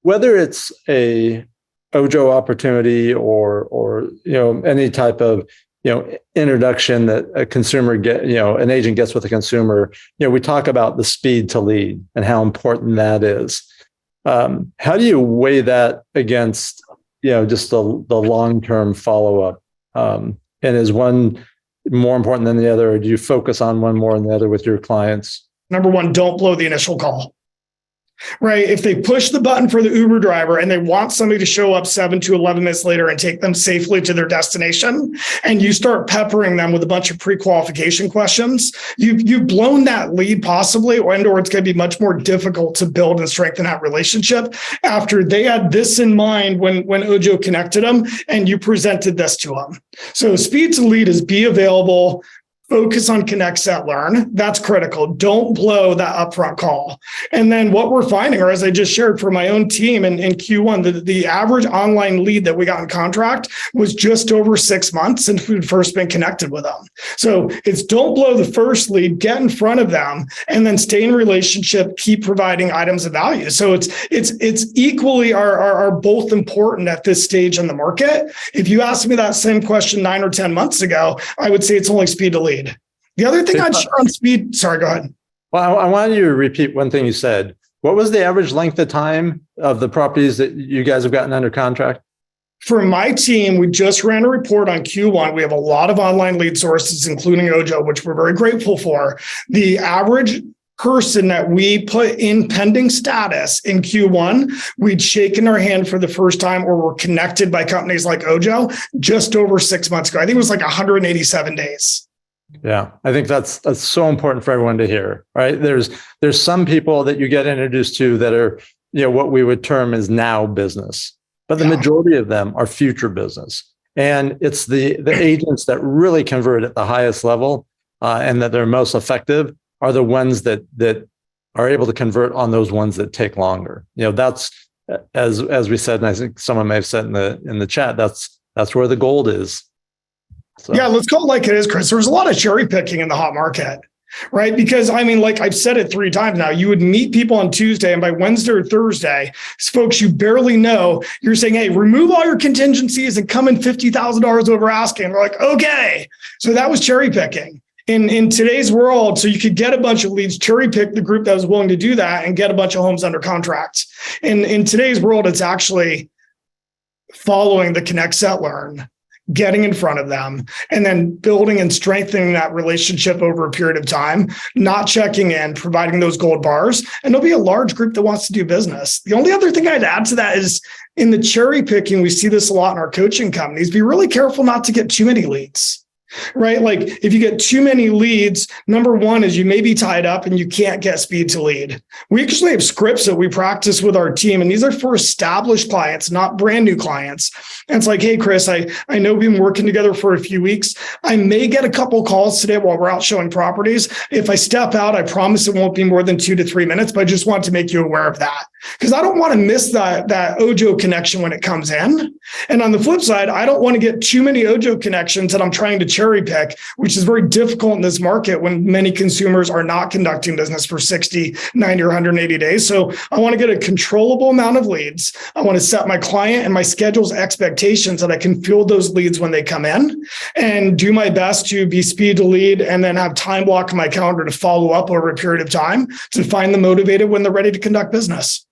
whether it's a Ojo opportunity or any type of introduction that a consumer an agent gets with a consumer, we talk about the speed to lead and how important that is. How do you weigh that against just the long-term follow-up? And is one more important than the other, or do you focus on one more than the other with your clients? Number one, don't blow the initial call. Right? If they push the button for the Uber driver and they want somebody to show up 7 to 11 minutes later and take them safely to their destination, and you start peppering them with a bunch of pre-qualification questions, you've blown that lead possibly, or it's going to be much more difficult to build and strengthen that relationship after they had this in mind when Ojo connected them and you presented this to them. So speed to lead is be available. Focus on connect, set, learn. That's critical. Don't blow that upfront call. And then what we're finding, or as I just shared for my own team in Q1, the average online lead that we got in contract was just over 6 months since we'd first been connected with them. So it's don't blow the first lead, get in front of them, and then stay in relationship, keep providing items of value. So it's equally are both important at this stage in the market. If you asked me that same question 9 or 10 months ago, I would say it's only speed to lead. The other thing I'd share on speed, sorry, go ahead. Well, I wanted you to repeat one thing you said. What was the average length of time of the properties that you guys have gotten under contract? For my team, we just ran a report on Q1. We have a lot of online lead sources, including Ojo, which we're very grateful for. The average person that we put in pending status in Q1, we'd shaken our hand for the first time or were connected by companies like Ojo just over 6 months ago. I think it was like 187 days. Yeah, I think that's so important for everyone to hear, right? There's some people that you get introduced to that are, what we would term as now business, but the majority of them are future business. And it's the agents that really convert at the highest level and that they're most effective are the ones that are able to convert on those ones that take longer. That's as we said, and I think someone may have said in the chat, that's where the gold is. So. Yeah, let's call it like it is, Chris. There's a lot of cherry picking in the hot market, right? Because like I've said it 3 times now, you would meet people on Tuesday, and by Wednesday or Thursday, folks you barely know, you're saying, hey, remove all your contingencies and come in $50,000 over asking. And they're like, okay. So that was cherry picking. In today's world, so you could get a bunch of leads, cherry pick the group that was willing to do that and get a bunch of homes under contract. In today's world, it's actually following the connect, set, learn, getting in front of them, and then building and strengthening that relationship over a period of time, not checking in, providing those gold bars, and there'll be a large group that wants to do business. The only other thing I'd add to that is in the cherry picking, we see this a lot in our coaching companies. Be really careful not to get too many leads. Right? Like if you get too many leads, number one is you may be tied up and you can't get speed to lead. We actually have scripts that we practice with our team, and these are for established clients, not brand new clients. And it's like, hey, Chris, I know we've been working together for a few weeks. I may get a couple calls today while we're out showing properties. If I step out, I promise it won't be more than 2 to 3 minutes, but I just want to make you aware of that because I don't want to miss that Ojo connection when it comes in. And on the flip side, I don't want to get too many Ojo connections that I'm trying to cherry pick, which is very difficult in this market when many consumers are not conducting business for 60, 90, or 180 days. So I want to get a controllable amount of leads. I want to set my client and my schedule's expectations that I can field those leads when they come in and do my best to be speed to lead and then have time block in my calendar to follow up over a period of time to find them motivated when they're ready to conduct business.